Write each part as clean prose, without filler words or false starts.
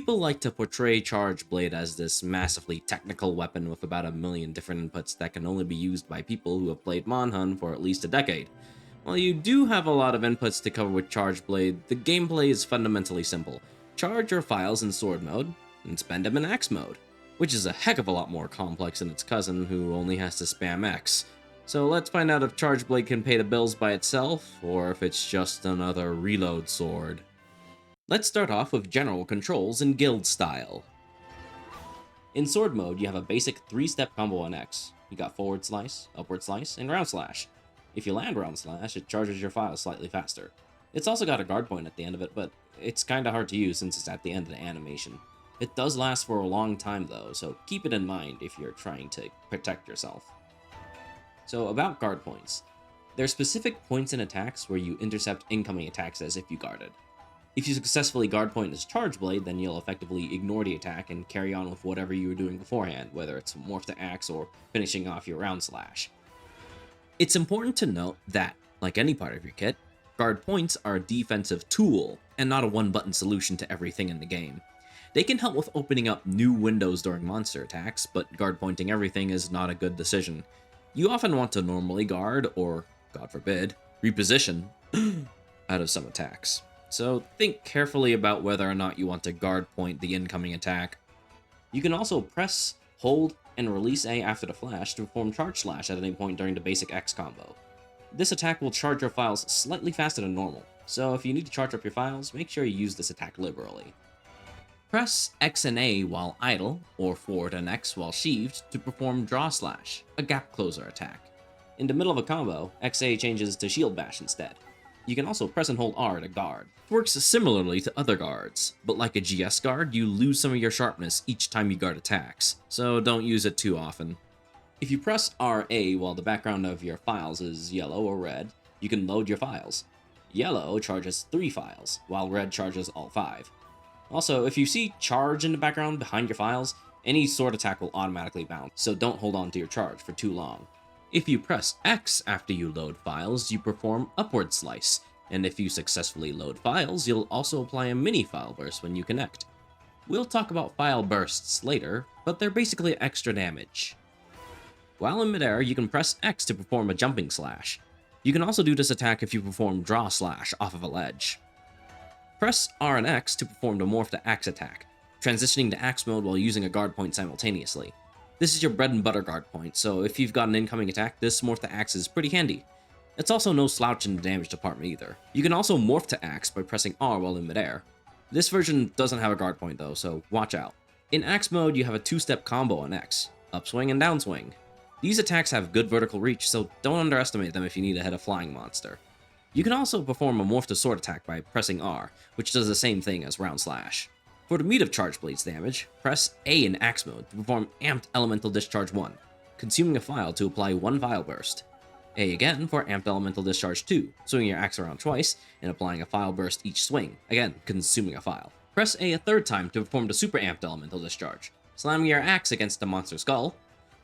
People like to portray Charge Blade as this massively technical weapon with about a million different inputs that can only be used by people who have played Monhun for at least a decade. While you do have a lot of inputs to cover with Charge Blade, the gameplay is fundamentally simple. Charge your files in sword mode, and spend them in axe mode, which is a heck of a lot more complex than its cousin who only has to spam X. So let's find out if Charge Blade can pay the bills by itself, or if it's just another reload sword. Let's start off with general controls in guild style. In sword mode, you have a basic 3-step combo on X. You got forward slice, upward slice, and round slash. If you land round slash, it charges your files slightly faster. It's also got a guard point at the end of it, but it's kinda hard to use since it's at the end of the animation. It does last for a long time though, so keep it in mind if you're trying to protect yourself. So about guard points. There are specific points in attacks where you intercept incoming attacks as if you guarded. If you successfully guard point this Charge Blade, then you'll effectively ignore the attack and carry on with whatever you were doing beforehand, whether it's morph to axe or finishing off your round slash. It's important to note that, like any part of your kit, guard points are a defensive tool, and not a one-button solution to everything in the game. They can help with opening up new windows during monster attacks, but guard pointing everything is not a good decision. You often want to normally guard, or, God forbid, reposition out of some attacks. So think carefully about whether or not you want to guard point the incoming attack. You can also press, hold, and release A after the flash to perform Charge Slash at any point during the basic X combo. This attack will charge your files slightly faster than normal, so if you need to charge up your files, make sure you use this attack liberally. Press X and A while idle, or forward and X while sheathed to perform Draw Slash, a gap closer attack. In the middle of a combo, XA changes to Shield Bash instead. You can also press and hold R to guard. It works similarly to other guards, but like a GS guard, you lose some of your sharpness each time you guard attacks, so don't use it too often. If you press RA while the background of your files is yellow or red, you can load your files. Yellow charges 3 files, while red charges all 5. Also, if you see charge in the background behind your files, any sword attack will automatically bounce, so don't hold on to your charge for too long. If you press X after you load files, you perform upward slice, and if you successfully load files, you'll also apply a mini file burst when you connect. We'll talk about file bursts later, but they're basically extra damage. While in midair, you can press X to perform a jumping slash. You can also do this attack if you perform draw slash off of a ledge. Press R and X to perform the morph to axe attack, transitioning to axe mode while using a guard point simultaneously. This is your bread and butter guard point, so if you've got an incoming attack, this morph to axe is pretty handy. It's also no slouch in the damage department either. You can also morph to axe by pressing R while in midair. This version doesn't have a guard point though, so watch out. In axe mode, you have a 2-step combo on X, upswing and downswing. These attacks have good vertical reach, so don't underestimate them if you need to hit a flying monster. You can also perform a morph to sword attack by pressing R, which does the same thing as round slash. For the meat of Charge Blade's damage, press A in axe mode to perform Amped Elemental Discharge 1, consuming a file to apply 1 file burst. A again for Amped Elemental Discharge 2, swinging your axe around twice and applying a file burst each swing, again consuming a file. Press A a third time to perform the Super Amped Elemental Discharge, slamming your axe against the monster's skull,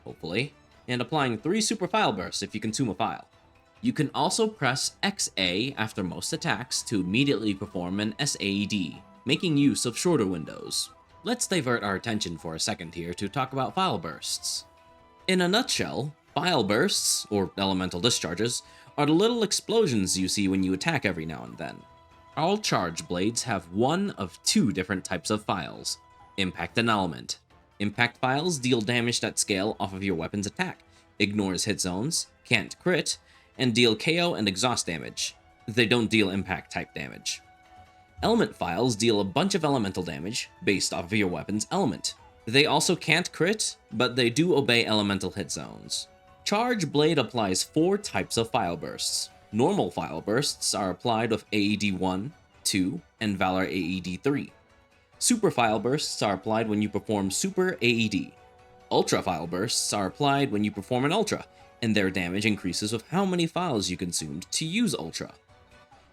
hopefully, and applying 3 super file bursts if you consume a file. You can also press XA after most attacks to immediately perform an SAED, making use of shorter windows. Let's divert our attention for a second here to talk about file bursts. In a nutshell, file bursts, or elemental discharges, are the little explosions you see when you attack every now and then. All charge blades have one of 2 different types of files: impact and element. Impact files deal damage at scale off of your weapon's attack, ignores hit zones, can't crit, and deal KO and exhaust damage. They don't deal impact type damage. Element files deal a bunch of elemental damage based off of your weapon's element. They also can't crit, but they do obey elemental hit zones. Charge Blade applies 4 types of file bursts. Normal file bursts are applied with AED 1, 2, and Valor AED 3. Super file bursts are applied when you perform Super AED. Ultra file bursts are applied when you perform an Ultra, and their damage increases with how many files you consumed to use Ultra.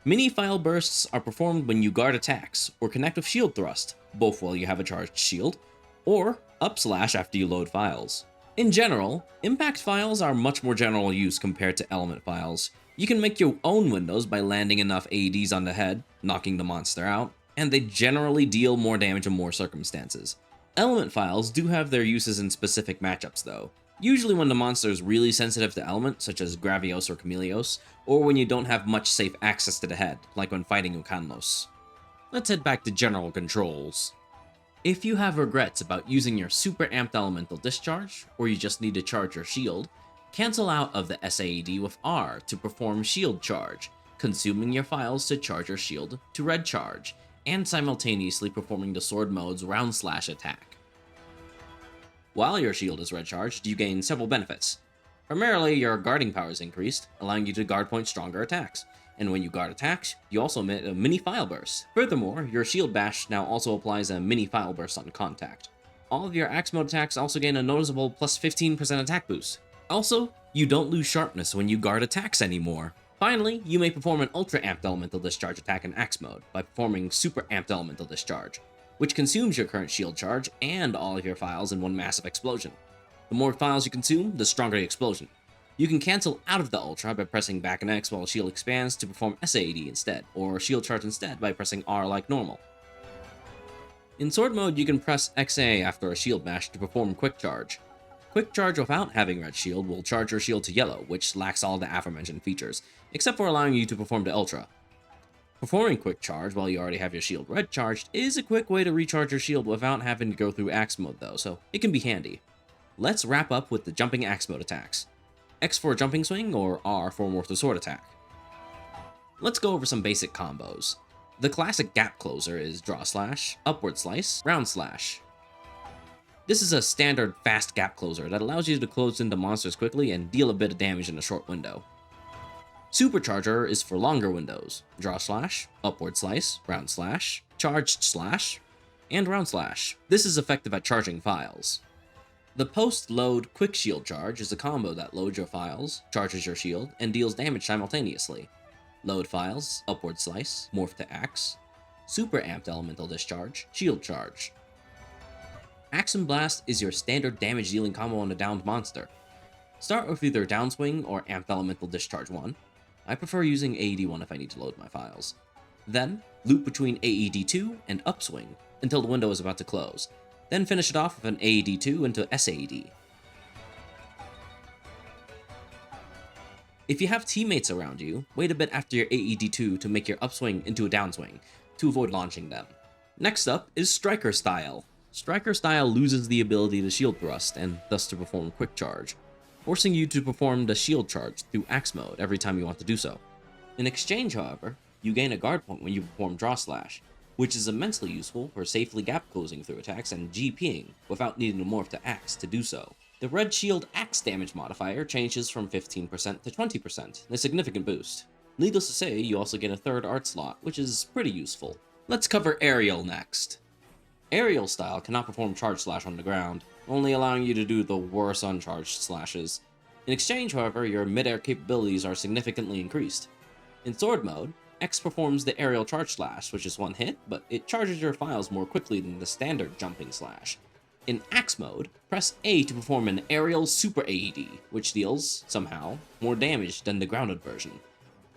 Mini file bursts are performed when you guard attacks, or connect with shield thrust, both while you have a charged shield, or up slash after you load files. In general, impact files are much more general use compared to element files. You can make your own windows by landing enough AEDs on the head, knocking the monster out, and they generally deal more damage in more circumstances. Element Files do have their uses in specific matchups though, usually when the monster is really sensitive to element, such as Gravios or Chameleos, or when you don't have much safe access to the head, like when fighting Ukanlos. Let's head back to general controls. If you have regrets about using your super amped elemental discharge, or you just need to charge your shield, cancel out of the SAED with R to perform shield charge, consuming your files to charge your shield to red charge, and simultaneously performing the sword mode's round slash attack. While your shield is red charged, you gain several benefits. Primarily, your guarding power is increased, allowing you to guard point stronger attacks, and when you guard attacks, you also emit a mini file burst. Furthermore, your shield bash now also applies a mini file burst on contact. All of your axe mode attacks also gain a noticeable plus 15% attack boost. Also, you don't lose sharpness when you guard attacks anymore. Finally, you may perform an ultra amped elemental discharge attack in axe mode by performing super amped elemental discharge, which consumes your current shield charge and all of your files in one massive explosion. The more files you consume, the stronger the explosion. You can cancel out of the ultra by pressing back and X while shield expands to perform SAED instead, or shield charge instead by pressing R like normal. In sword mode, you can press XA after a shield bash to perform quick charge. Quick charge without having red shield will charge your shield to yellow, which lacks all the aforementioned features, except for allowing you to perform the ultra. Performing quick charge while you already have your shield red charged is a quick way to recharge your shield without having to go through axe mode though, so it can be handy. Let's wrap up with the jumping axe mode attacks. X for a jumping swing, or R for a morph to sword attack. Let's go over some basic combos. The classic gap closer is draw slash, upward slice, round slash. This is a standard fast gap closer that allows you to close into monsters quickly and deal a bit of damage in a short window. Supercharger is for longer windows, draw slash, upward slice, round slash, charged slash, and round slash. This is effective at charging files. The post-load quick shield charge is a combo that loads your files, charges your shield, and deals damage simultaneously. Load files, upward slice, morph to axe, super amped elemental discharge, shield charge. Axe and Blast is your standard damage dealing combo on a downed monster. Start with either downswing or amped elemental discharge 1. I prefer using AED 1 if I need to load my files. Then, loop between AED 2 and upswing until the window is about to close. Then finish it off with an AED 2 into SAED. If you have teammates around you, wait a bit after your AED 2 to make your upswing into a downswing, to avoid launching them. Next up is Striker Style. Striker Style loses the ability to shield thrust, and thus to perform quick charge, forcing you to perform the shield charge through axe mode every time you want to do so. In exchange, however, you gain a guard point when you perform draw slash, which is immensely useful for safely gap closing through attacks and GPing without needing to morph to axe to do so. The red shield axe damage modifier changes from 15% to 20%, a significant boost. Needless to say, you also get a third art slot, which is pretty useful. Let's cover Aerial next. Aerial style cannot perform charge slash on the ground, only allowing you to do the worse uncharged slashes. In exchange, however, your mid-air capabilities are significantly increased. In sword mode, X performs the aerial charge slash, which is one hit, but it charges your files more quickly than the standard jumping slash. In axe mode, press A to perform an aerial super AED, which deals, somehow, more damage than the grounded version.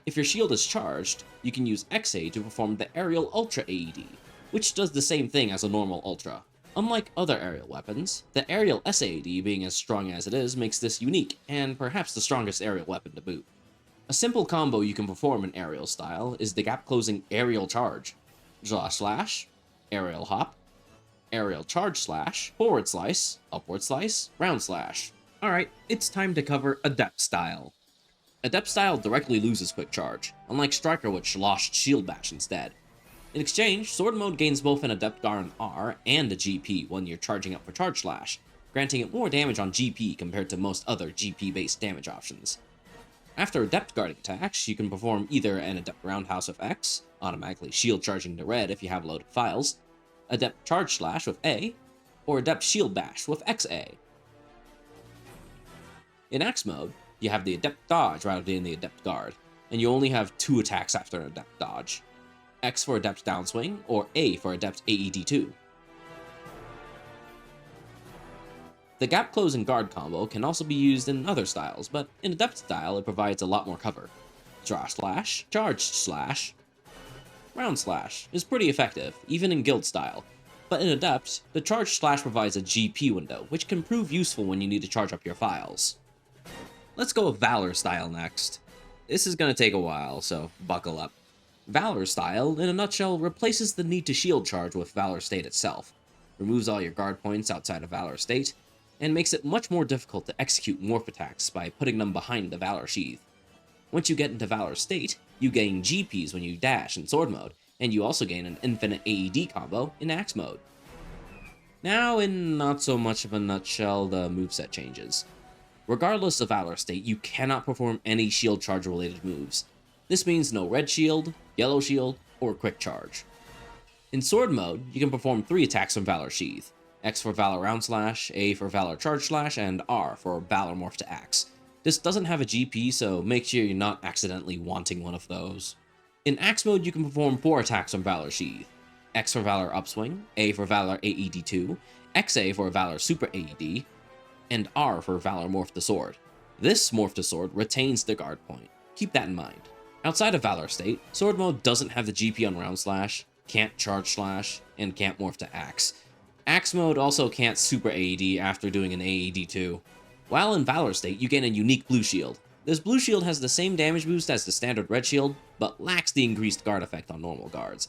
If your shield is charged, you can use XA to perform the aerial ultra AED, which does the same thing as a normal ultra. Unlike other aerial weapons, the aerial SAED being as strong as it is makes this unique, and perhaps the strongest aerial weapon to boot. A simple combo you can perform in aerial style is the gap-closing aerial charge, draw slash, aerial hop, aerial charge slash, forward slice, upward slice, round slash. Alright, it's time to cover Adept style. Adept style directly loses quick charge, unlike Striker which lost shield bash instead. In exchange, sword mode gains both an Adept Guard R and a GP when you're charging up for charge slash, granting it more damage on GP compared to most other GP-based damage options. After Adept guarding attacks, you can perform either an Adept Roundhouse with X, automatically shield charging to red if you have loaded files, Adept Charge Slash with A, or Adept Shield Bash with XA. In Axe mode, you have the Adept Dodge rather than the Adept Guard, and you only have 2 attacks after an Adept Dodge. X for Adept Downswing, or A for Adept AED 2. The gap close and guard combo can also be used in other styles, but in Adept style it provides a lot more cover. Draw slash, charged slash, Round Slash is pretty effective, even in guild style, but in Adept, the charge slash provides a GP window, which can prove useful when you need to charge up your files. Let's go with Valor style next. This is going to take a while, so buckle up. Valor style, in a nutshell, replaces the need to shield charge with Valor state itself, removes all your guard points outside of Valor state, and makes it much more difficult to execute morph attacks by putting them behind the Valor sheath. Once you get into Valor state, you gain GPs when you dash in sword mode, and you also gain an infinite AED combo in axe mode. Now, in not so much of a nutshell, the moveset changes. Regardless of Valor state, you cannot perform any shield charge related moves. This means no red shield, yellow shield, or quick charge. In sword mode, you can perform 3 attacks from Valor sheath: X for Valor Round Slash, A for Valor Charge Slash, and R for Valor Morph to Axe. This doesn't have a GP, so make sure you're not accidentally wanting one of those. In Axe mode, you can perform 4 attacks from Valor sheath: X for Valor Upswing, A for Valor AED2, XA for Valor Super AED, and R for Valor Morph to Sword. This Morph to Sword retains the guard point. Keep that in mind. Outside of Valor state, sword mode doesn't have the GP on Round Slash, can't Charge Slash, and can't Morph to Axe. Axe mode also can't Super AED after doing an AED2. While in Valor state, you gain a unique blue shield. This blue shield has the same damage boost as the standard red shield, but lacks the increased guard effect on normal guards.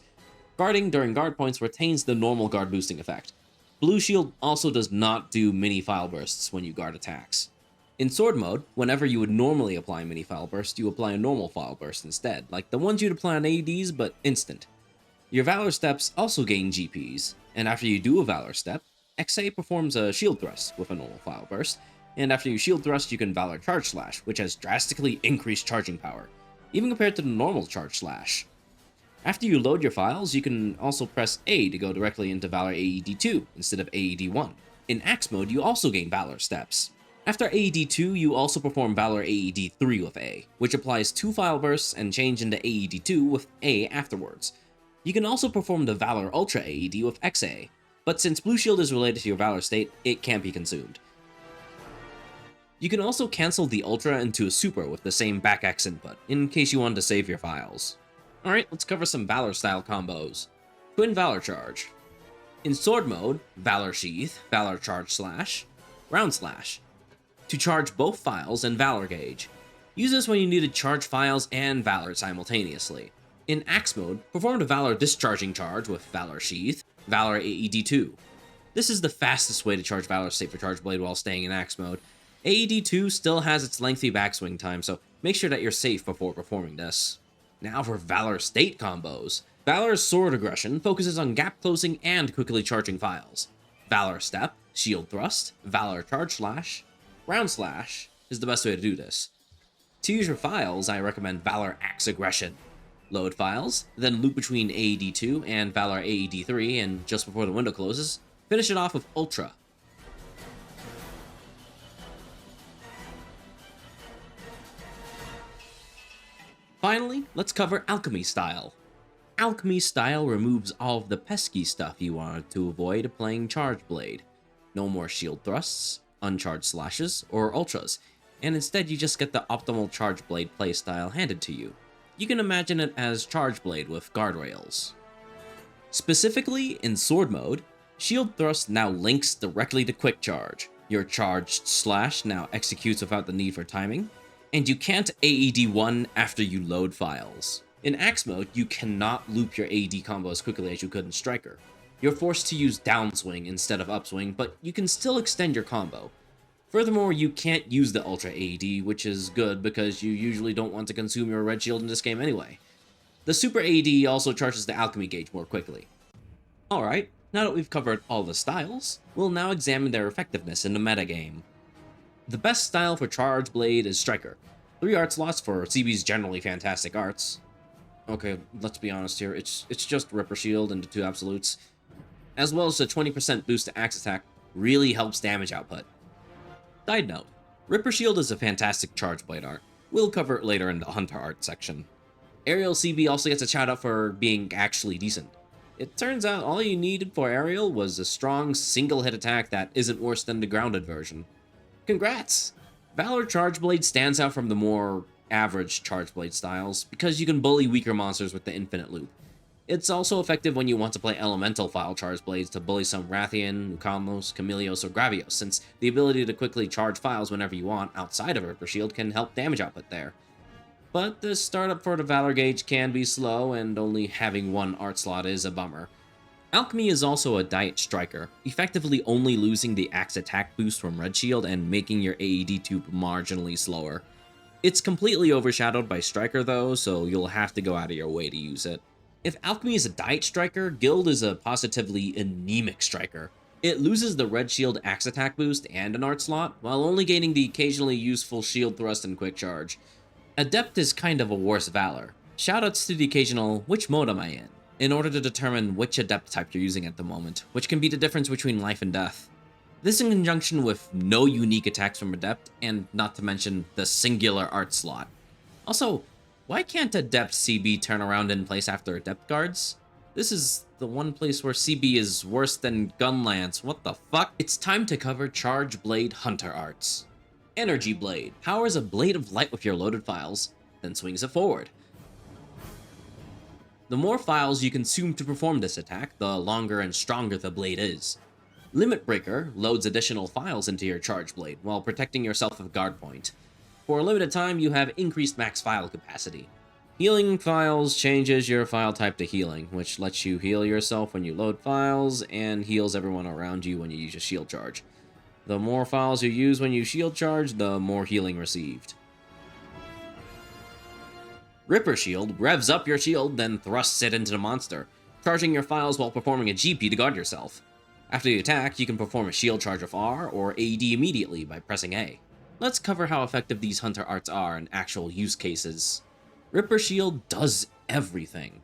Guarding during guard points retains the normal guard boosting effect. Blue shield also does not do mini file bursts when you guard attacks. In sword mode, whenever you would normally apply mini file burst, you apply a normal file burst instead, like the ones you'd apply on AEDs, but instant. Your Valor steps also gain GPs, and after you do a Valor step, XA performs a shield thrust with a normal file burst, and after you shield thrust, you can Valor Charge Slash, which has drastically increased charging power, even compared to the normal Charge Slash. After you load your files, you can also press A to go directly into Valor AED2 instead of AED1. In Axe mode, you also gain Valor steps. After AED2, you also perform Valor AED3 with A, which applies 2 file bursts and change into AED2 with A afterwards. You can also perform the Valor Ultra AED with XA, but since Blue Shield is related to your Valor state, it can't be consumed. You can also cancel the Ultra into a Super with the same back X input, in case you wanted to save your files. Alright, let's cover some Valor style combos. Twin Valor Charge. In sword mode, Valor Sheath, Valor Charge Slash, Round Slash. To charge both files and Valor Gauge. Use this when you need to charge files and Valor simultaneously. In Axe mode, perform the Valor Discharging Charge with Valor Sheath, Valor AED2. This is the fastest way to charge Valor State for Charge Blade while staying in Axe mode. AED2 still has its lengthy backswing time, so make sure that you're safe before performing this. Now for Valor State combos. Valor's Sword Aggression focuses on gap closing and quickly charging files. Valor Step, Shield Thrust, Valor Charge Slash, Round Slash is the best way to do this. To use your files, I recommend Valor Axe Aggression. Load files, then loop between AED2 and Valor AED3, and just before the window closes, finish it off with Ultra. Finally, let's cover Alchemy style. Alchemy style removes all of the pesky stuff you wanted to avoid playing Charge Blade. No more shield thrusts, uncharged slashes, or ultras, and instead you just get the optimal Charge Blade playstyle handed to you. You can imagine it as Charge Blade with guardrails. Specifically, in sword mode, shield thrust now links directly to quick charge. Your charged slash now executes without the need for timing, and you can't AED1 after you load files. In Axe mode, you cannot loop your AED combo as quickly as you could in Striker. You're forced to use downswing instead of upswing, but you can still extend your combo. Furthermore, you can't use the Ultra AED, which is good because you usually don't want to consume your red shield in this game anyway. The Super AED also charges the Alchemy gauge more quickly. Alright, now that we've covered all the styles, we'll now examine their effectiveness in the metagame. The best style for Charge Blade is Striker. 3 art slots for CB's generally fantastic arts. Okay, let's be honest here, it's just Ripper Shield into 2 absolutes. As well as a 20% boost to axe attack really helps damage output. Side note, Ripper Shield is a fantastic Charge Blade art. We'll cover it later in the Hunter art section. Aerial CB also gets a shout out for being actually decent. It turns out all you needed for Aerial was a strong single hit attack that isn't worse than the grounded version. Congrats! Valor Charge Blade stands out from the more average Charge Blade styles because you can bully weaker monsters with the infinite loop. It's also effective when you want to play elemental Phial charge blades to bully some Rathian, Nukamnos, Chameleos, or Gravios, since the ability to quickly charge Phials whenever you want outside of Ripper Shield can help damage output there. But the startup for the Valor gauge can be slow, and only having one art slot is a bummer. Alchemy is also a diet striker, effectively only losing the axe attack boost from Red Shield and making your AED tube marginally slower. It's completely overshadowed by Striker though, so you'll have to go out of your way to use it. If Alchemy is a diet striker, Guild is a positively anemic striker. It loses the Red Shield axe attack boost and an art slot, while only gaining the occasionally useful shield thrust and quick charge. Adept is kind of a worse Valor. Shoutouts to the occasional "which mode am I in order to determine which Adept type you're using at the moment, which can be the difference between life and death. This in conjunction with no unique attacks from Adept, and not to mention the singular art slot. Also, why can't Adept CB turn around in place after Adept guards? This is the one place where CB is worse than Gunlance, what the fuck? It's time to cover Charge Blade Hunter arts. Energy Blade powers a blade of light with your loaded Phials, then swings it forward. The more Phials you consume to perform this attack, the longer and stronger the blade is. Limit Breaker loads additional Phials into your Charge Blade, while protecting yourself with Guard Point. For a limited time, you have increased max Phial capacity. Healing Phials changes your Phial type to healing, which lets you heal yourself when you load Phials, and heals everyone around you when you use a shield charge. The more Phials you use when you shield charge, the more healing received. Ripper Shield revs up your shield, then thrusts it into the monster, charging your Phials while performing a GP to guard yourself. After the attack, you can perform a shield charge with R or AD immediately by pressing A. Let's cover how effective these Hunter arts are in actual use cases. Ripper Shield does everything.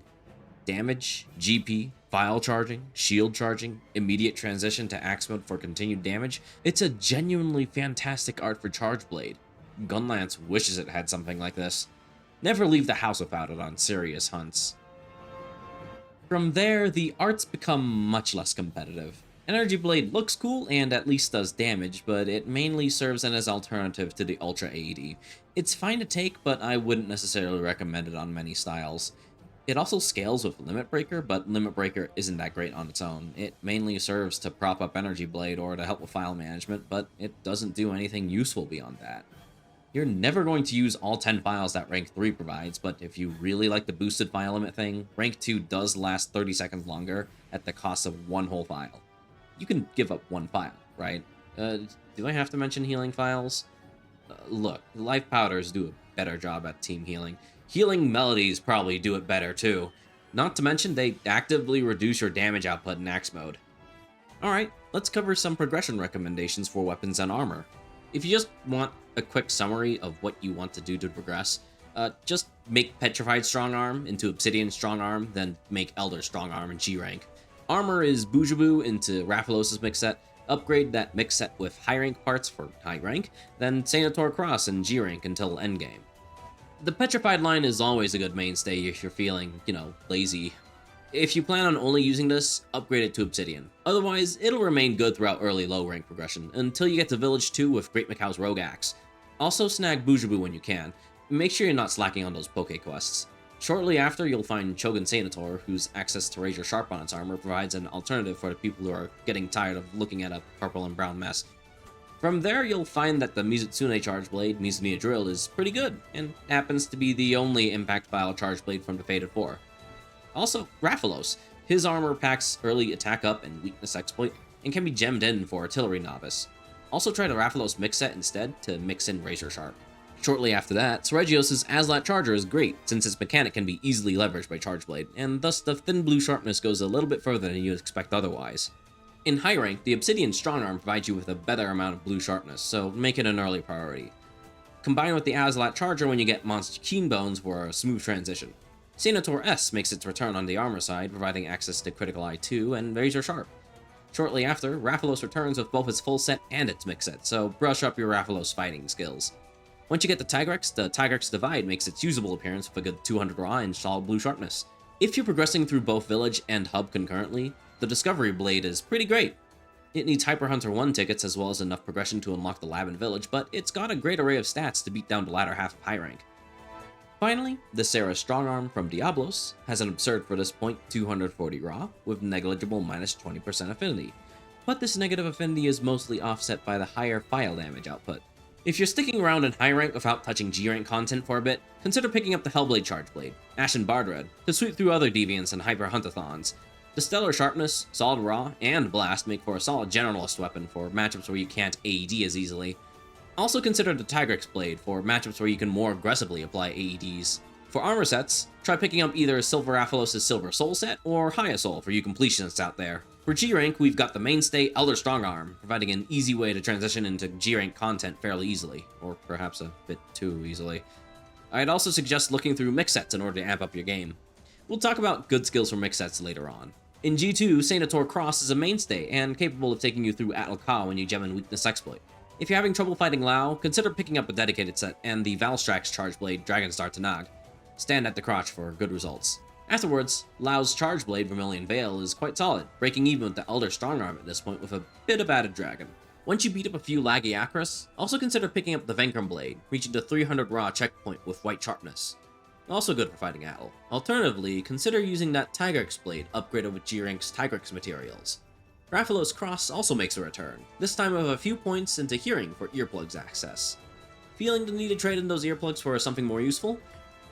Damage, GP, Phial charging, shield charging, immediate transition to axe mode for continued damage. It's a genuinely fantastic art for Charge Blade. Gunlance wishes it had something like this. Never leave the house without it on serious hunts. From there, the arts become much less competitive. Energy Blade looks cool and at least does damage, but it mainly serves as an alternative to the Ultra AED. It's fine to take, but I wouldn't necessarily recommend it on many styles. It also scales with Limit Breaker, but Limit Breaker isn't that great on its own. It mainly serves to prop up Energy Blade or to help with Phial management, but it doesn't do anything useful beyond that. You're never going to use all 10 Phials that Rank 3 provides, but if you really like the boosted Phial limit thing, Rank 2 does last 30 seconds longer at the cost of one whole Phial. You can give up one Phial, right? Do I have to mention healing Phials? Look, Life Powders do a better job at team healing. Healing Melodies probably do it better too. Not to mention they actively reduce your damage output in Axe mode. Alright, let's cover some progression recommendations for weapons and armor. If you just want a quick summary of what you want to do to progress, just make Petrified Strong Arm into Obsidian Strong Arm, then make Elder Strong Arm in G rank. Armor is Bujabu into Raphalos' mix set, upgrade that mix set with high rank parts for high rank, then Senator Cross in G rank until endgame. The Petrified line is always a good mainstay if you're feeling, lazy. If you plan on only using this, upgrade it to Obsidian. Otherwise, it'll remain good throughout early low rank progression, until you get to Village 2 with Great Mikau's Rogue Axe. Also snag Bujabu when you can. Make sure you're not slacking on those Poke quests. Shortly after, you'll find Chogun Senator, whose access to Razor Sharp on its armor provides an alternative for the people who are getting tired of looking at a purple and brown mess. From there, you'll find that the Mizutsune Charge Blade, Mizumiya Drilled, is pretty good, and happens to be the only Impact Phial Charge Blade from the Fated 4. Also, Raphalos. His armor packs early attack up and weakness exploit, and can be gemmed in for Artillery Novice. Also try the Raphalos mix set instead to mix in Razor Sharp. Shortly after that, Seregios' Aslat Charger is great, since its mechanic can be easily leveraged by Charge Blade, and thus the thin blue sharpness goes a little bit further than you'd expect otherwise. In high rank, the Obsidian Strong Arm provides you with a better amount of blue sharpness, so make it an early priority. Combine with the Aslat Charger when you get Monster Keen Bones for a smooth transition. Senator S makes its return on the armor side, providing access to Critical Eye 2 and Razor Sharp. Shortly after, Raphalos returns with both its full set and its mix set, so brush up your Raphalos fighting skills. Once you get the Tigrex Divide makes its usable appearance with a good 200 raw and solid blue sharpness. If you're progressing through both Village and Hub concurrently, the Discovery Blade is pretty great. It needs Hyper Hunter 1 tickets as well as enough progression to unlock the lab and Village, but it's got a great array of stats to beat down the latter half of high rank. Finally, the Sarah Strongarm from Diablos has an absurd for this point 240 raw with negligible minus 20% affinity, but this negative affinity is mostly offset by the higher Phial damage output. If you're sticking around in high rank without touching G rank content for a bit, consider picking up the Hellblade Chargeblade, Ashen Bardred, to sweep through other deviants and hyper huntathons. The Stellar Sharpness, Solid Raw, and Blast make for a solid generalist weapon for matchups where you can't AED as easily. Also consider the Tigrex Blade for matchups where you can more aggressively apply AEDs. For armor sets, try picking up either Silver Aphilos' Silver Soul set or Hyasol for you completionists out there. For G rank, we've got the mainstay Elder Strongarm, providing an easy way to transition into G rank content fairly easily, or perhaps a bit too easily. I'd also suggest looking through mix sets in order to amp up your game. We'll talk about good skills for mix sets later on. In G2, Senator Cross is a mainstay and capable of taking you through Atl Ka when you gem in Weakness Exploit. If you're having trouble fighting Lao, consider picking up a dedicated set and the Valstrax Chargeblade Dragonstar Tanag. Stand at the crotch for good results. Afterwards, Lao's Chargeblade Vermilion Veil is quite solid, breaking even with the Elder Strongarm at this point with a bit of added dragon. Once you beat up a few laggy Acros, also consider picking up the Venkram Blade, reaching the 300 raw checkpoint with White Sharpness. Also good for fighting Atl. Alternatively, consider using that Tigrex Blade upgraded with G-Rank's Tigrex materials. Raphalos Cross also makes a return, this time with a few points into Hearing for earplugs access. Feeling the need to trade in those earplugs for something more useful?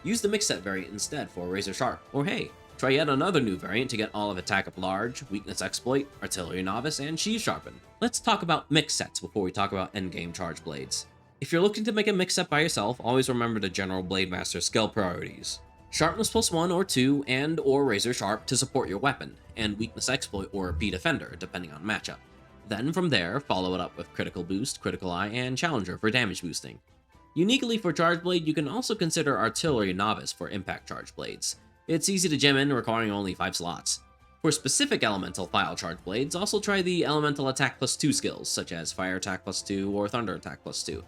Use the mix set variant instead for Razor Sharp, or hey, try yet another new variant to get all of Attack Up Large, Weakness Exploit, Artillery Novice, and Sheave Sharpen. Let's talk about mix sets before we talk about endgame charge blades. If you're looking to make a mix set by yourself, always remember the general Blade Master skill priorities. Sharpness plus 1 or 2 and or Razor Sharp to support your weapon, and Weakness Exploit or Repeat Defender, depending on matchup. Then from there, follow it up with Critical Boost, Critical Eye, and Challenger for damage boosting. Uniquely for Charge Blade, you can also consider Artillery Novice for impact Charge Blades. It's easy to gem in, requiring only 5 slots. For specific Elemental Phial Charge Blades, also try the Elemental Attack plus 2 skills, such as Fire Attack plus 2 or Thunder Attack plus 2,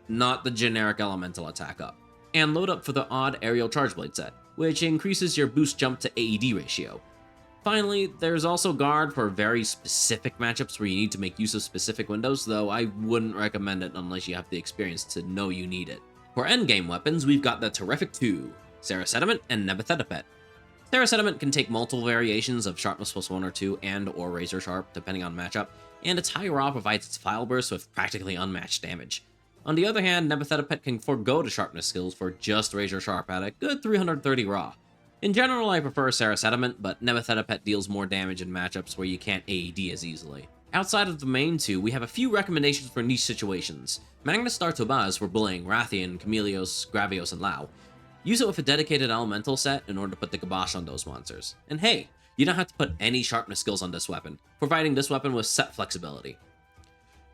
not the generic Elemental Attack up. And load up for the odd Aerial Charge Blade set, which increases your boost jump to AED ratio. Finally, there's also Guard for very specific matchups where you need to make use of specific windows, though I wouldn't recommend it unless you have the experience to know you need it. For endgame weapons, we've got the Terrific 2, Sarah Sediment and Nebuthedipet. Sarah Sediment can take multiple variations of Sharpness plus 1 or 2 and or Razor Sharp, depending on matchup, and its high raw provides its Phial burst with practically unmatched damage. On the other hand, Nebuthedipet can forego the Sharpness skills for just Razor Sharp at a good 330 raw. In general, I prefer Sarah Sediment, but Nebuthedipet deals more damage in matchups where you can't AED as easily. Outside of the main two, we have a few recommendations for niche situations. Magnus Star Tobaz for bullying Rathian, Chameleos, Gravios, and Lao. Use it with a dedicated elemental set in order to put the kibosh on those monsters. And hey, you don't have to put any sharpness skills on this weapon, providing this weapon with set flexibility.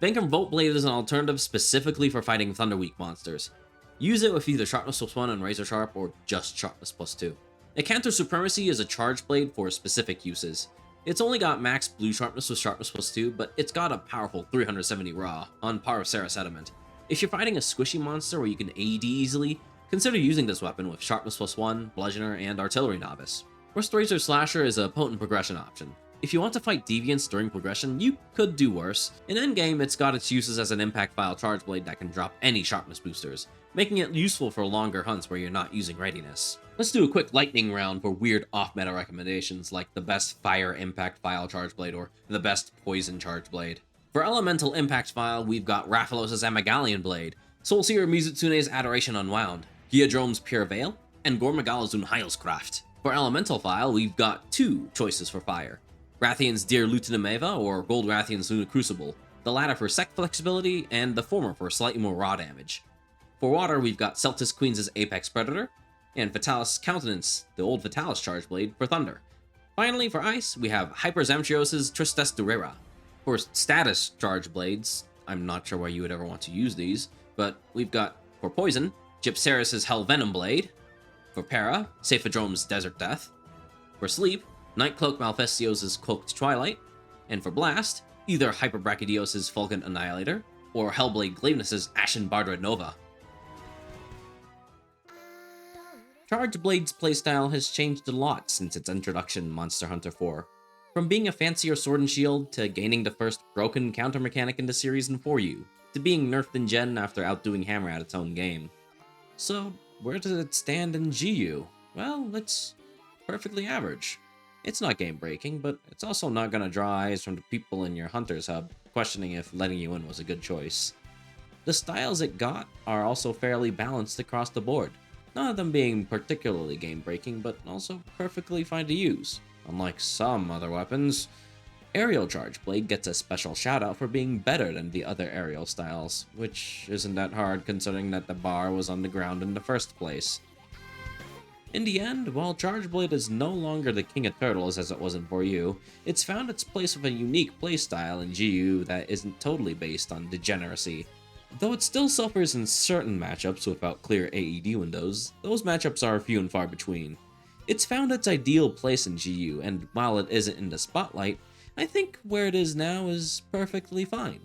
Venkram Volt Blade is an alternative specifically for fighting Thunder Weak monsters. Use it with either Sharpness plus 1 and Razor Sharp or just Sharpness plus 2. Icanthor Supremacy is a charge blade for specific uses. It's only got max blue sharpness with Sharpness plus 2, but it's got a powerful 370 raw, on par with Sarah Sediment. If you're fighting a squishy monster where you can AED easily, consider using this weapon with Sharpness plus 1, Bludgeoner, and Artillery Novice. Rust Razor Slasher is a potent progression option. If you want to fight deviants during progression, you could do worse. In endgame, it's got its uses as an impact Phial charge blade that can drop any sharpness boosters, making it useful for longer hunts where you're not using readiness. Let's do a quick lightning round for weird off-meta recommendations like the best fire impact Phial charge blade or the best poison charge blade. For elemental impact Phial, we've got Raphalos' Amygalian blade, Soulseer Mizutsune's Adoration Unwound, Giadrome's Pure Veil, and Gormagala's Unheilskraft. For elemental Phial, we've got 2 choices for fire. Rathian's Dear Lutinum Eva or Gold Rathian's Luna Crucible, the latter for sect flexibility and the former for slightly more raw damage. For water, we've got Celtis Queen's Apex Predator, and Vitalis Countenance, the old Vitalis charge blade, for thunder. Finally, for ice, we have Hyper Zamtrios' Tristes Durera. For status charge blades, I'm not sure why you would ever want to use these, but we've got, for poison, Gypceris' Hell Venom Blade. For para, Cephadrome's Desert Death. For sleep, Nightcloak Malfestios' Cloaked Twilight. And for blast, either Hyper Brachydios' Fulgent Annihilator, or Hellblade Glavenus' Ashen Bardred Nova. Charge Blade's playstyle has changed a lot since its introduction in Monster Hunter 4. From being a fancier sword and shield, to gaining the first broken counter mechanic in the series in 4U, to being nerfed in Gen after outdoing Hammer at its own game. So, where does it stand in GU? Well, it's perfectly average. It's not game breaking, but it's also not going to draw eyes from the people in your Hunter's Hub questioning if letting you in was a good choice. The styles it got are also fairly balanced across the board, none of them being particularly game breaking, but also perfectly fine to use. Unlike some other weapons, Aerial Charge Blade gets a special shout out for being better than the other aerial styles, which isn't that hard considering that the bar was on the ground in the first place. In the end, while Charge Blade is no longer the king of turtles as it was in 4U, it's found its place with a unique playstyle in GU that isn't totally based on degeneracy. Though it still suffers in certain matchups without clear AED windows, those matchups are few and far between. It's found its ideal place in GU, and while it isn't in the spotlight, I think where it is now is perfectly fine.